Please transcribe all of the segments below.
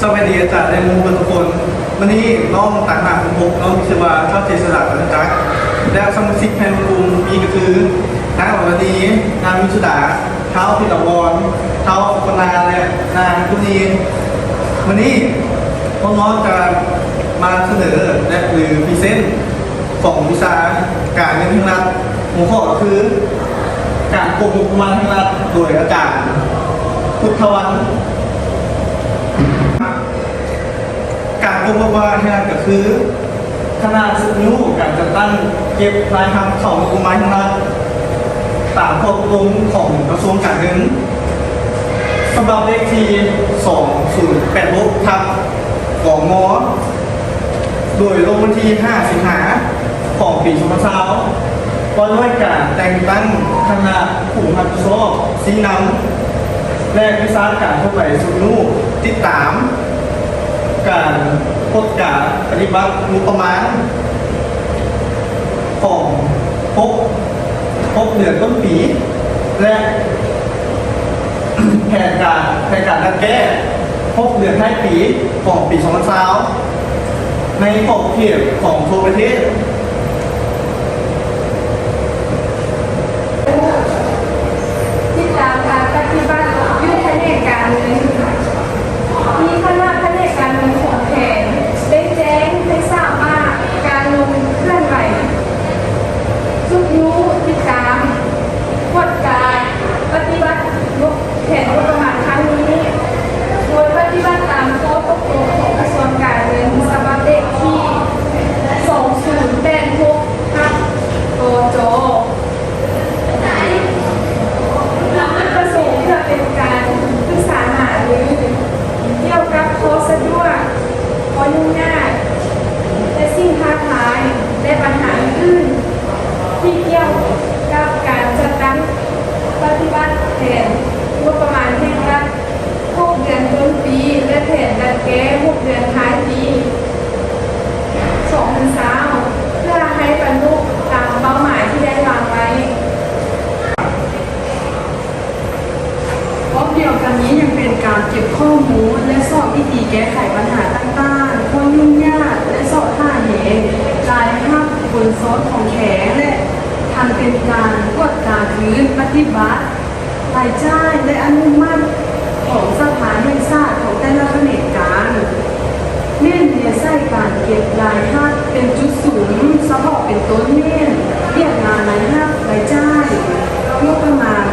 สวัสดีอาจารย์ในมุมทุกคนวันนี้น้องต่างหากของผมน้องชื่อว่าชอบเจษฎาปัญจักรและสมาชิกแทนกลุ่มมีก็คือนางอรดีนางวิชุดาเท้าพิรวรเท้าปนาและนางกุณีวันนี้น้องจะมาเสนอและหรือพรีเซนต์ของวิชาการเงินทางรัฐหัวข้อก็คือการโกงงบประมาณทางรัฐโดยอาจารย์พุทธวัฒน์การโกงงบประมาณทางรัฐก็คือขนาดสุดนิ้วการจัดตั้งเก็บรายทำของงบประมาณทางรัฐตามข้อตกลงของกระทรวงการเงินสำหรับเลขที่2086ทับของม.โดยลงวันที่5 สิงหาของปี2020วันด้วยการแต่งตั้งคณะผู้รับผิดชอบสีนำและวิชาการทั่วไปสุดนู้ติดตามการพบการปฏิบัติงบประมาณของพบเดือนต้นปีและแผนการดัดแก้พบเดือนท้ายปีของปี2020ในขอบเขตของทั่วประเทศติดตามการปฏิบัติยุทธแผนการเงินมีคณะแผนการเงินของแผนได้แจ้งให้ทราบว่าการลงเคลื่อนไหวทุกยูติดตามกฎการปฏิบัติแผนงบประมาณครั้งนี้โดยปฏิบัติตามข้อตกลงของกระทรวงการเงินฉบับเลขที่2086ทับโตโจประสงค์เพื่อเป็นการปรึกษาหารือเกี่ยวกับข้อสะดวกข้อยุ่งยากและสิ่งท้าทายและปัญหาอื่นที่เกี่ยวกับการจัดตั้งปฏิบัติแผนงบประมาณแห่งรัฐ6 เดือนต้นปีและแผนดัดแก้6 เดือนท้ายปี2020เพื่อให้บรรลุตามเป้าหมายที่ได้วางไว้พร้อมเดียวกันนี้ยังเป็นการเก็บข้อมูลและสอบวิธีแก้ไขปัญหาต่างๆความยุ่งยากและสอบท่าเหตุรายหักบนซอสของแขนและทันเป็นการกวดการพื้นปฏิบัติรายจ่ายและอนุมัติของสถานแห่งชาติของแต่ละแผนกการเน้นเน้นใส่การเก็บรายหักเป็นจุดศูนย์เฉพาะเป็นต้นเน้นเรียกงานรายหักรายจ่ายงบประมาณ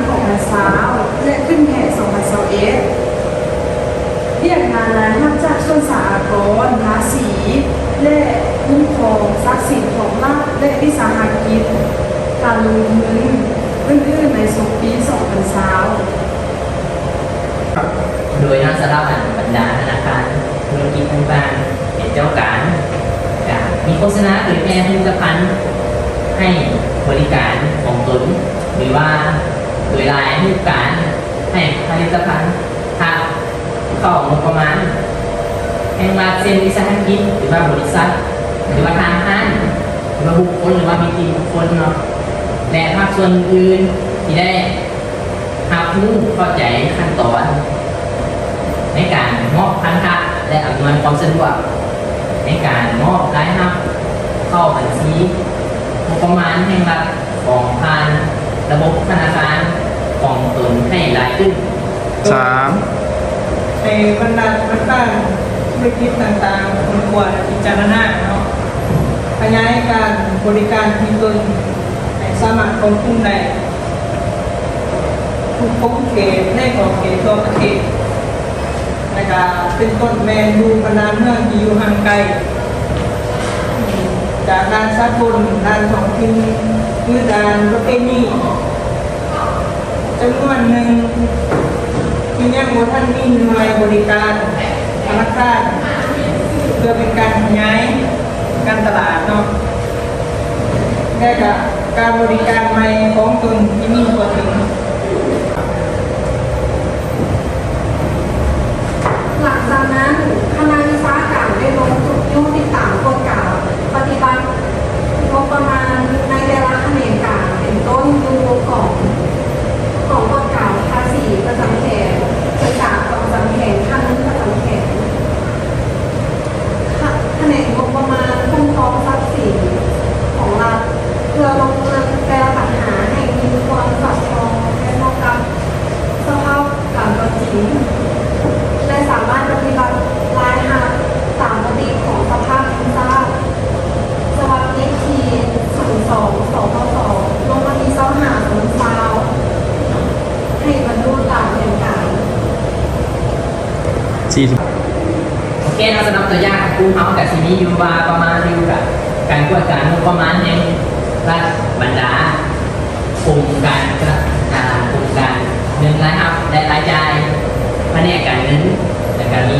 ของพรรษาและขึ้นแห่2021เรียกงานรายรับจากส่วนสหกรณ์ภาษีและคุ้มครองทรัพย์สินของรัฐและวิสาหกิจการลงทุนอื่นๆในปี2020โดยนักสถาบันบรรดาธนาคารธุรกิจต่างๆเป็นเจ้าการมีโฆษณาเผยแพร่ผลิตภัณฑ์ให้บริการของตนหรือว่าโดยรายให้การให้ผลิตภัณฑ์ทางเข้างบประมาณแห่งรัฐเช่นวิสาหกิจหรือว่าบริษัทหรือว่าทางห้างหรือว่าบุคคลหรือว่ามีทีมบุคคลเนาะและภาคส่วนอื่นที่ได้รับรู้เข้าใจขั้นตอนในการมอบพันธะและอำนวยความสะดวกในการมอบรายรับเข้าบัญชีงบประมาณแห่งรัฐของผ่านระบบธนาคารของตนให้รายขึ้นในบรรดาธุรกิจต่างๆคนควรพิจารณาเนาะขยายการบริการที่ตนให้สามารถควบคุมได้ทุกเขตในขอบเขตทั่วประเทศและก็เป็นต้นแมนดูบรรดาเมืองที่อยู่ห่างไกลจากด้านสากลด้านท้องถิ่นคือด้านประเพณีจำนวนหนึ่งที่ยังบ่ทันมีหน่วยบริการธนาคารเพื่อเป็นการขยายการตลาดเนาะและก็การบริการใหม่ของตนที่มีตัวถึงหลังจากนั้นคณะวิศาการได้ลงจุดยุ่งติดตามกฎการปฏิบัติงบประมาณในแต่ละแผนกการเป็นต้นดูของกฎการภาษีประจำแผนจากกองจำแผนค่า โอเคเราสำหรับตัวอย่างของกลุ่มเฮากับซีนี้อยู่ว่าประมาณอยู่กับการกวดการงบประมาณแห่งรัฐบรรดากลุ่มการกลุ่มการเงินรายรับและรายจ่ายแผนกการเงินและก็มี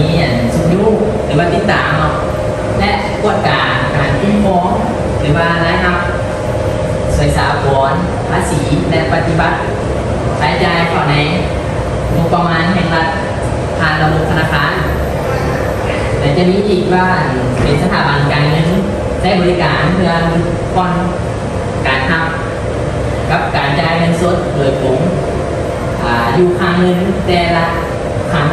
สุยุหรือว่าติดตามเนาะและกวดการคุ้มครองหรือว่ารายรับสวยสากลภาษีและปฏิบัติรายจ่ายเข้าในงบประมาณแห่งรัฐผ่านระบบธนาคารแต่จะมีอีกว่าเป็นสถาบันการเงินใช้บริการเพื่อผ่อนการทำกับการจ่ายเงินสดโดยตรงอยู่ครั้งหนึ่งแต่ละครั้ง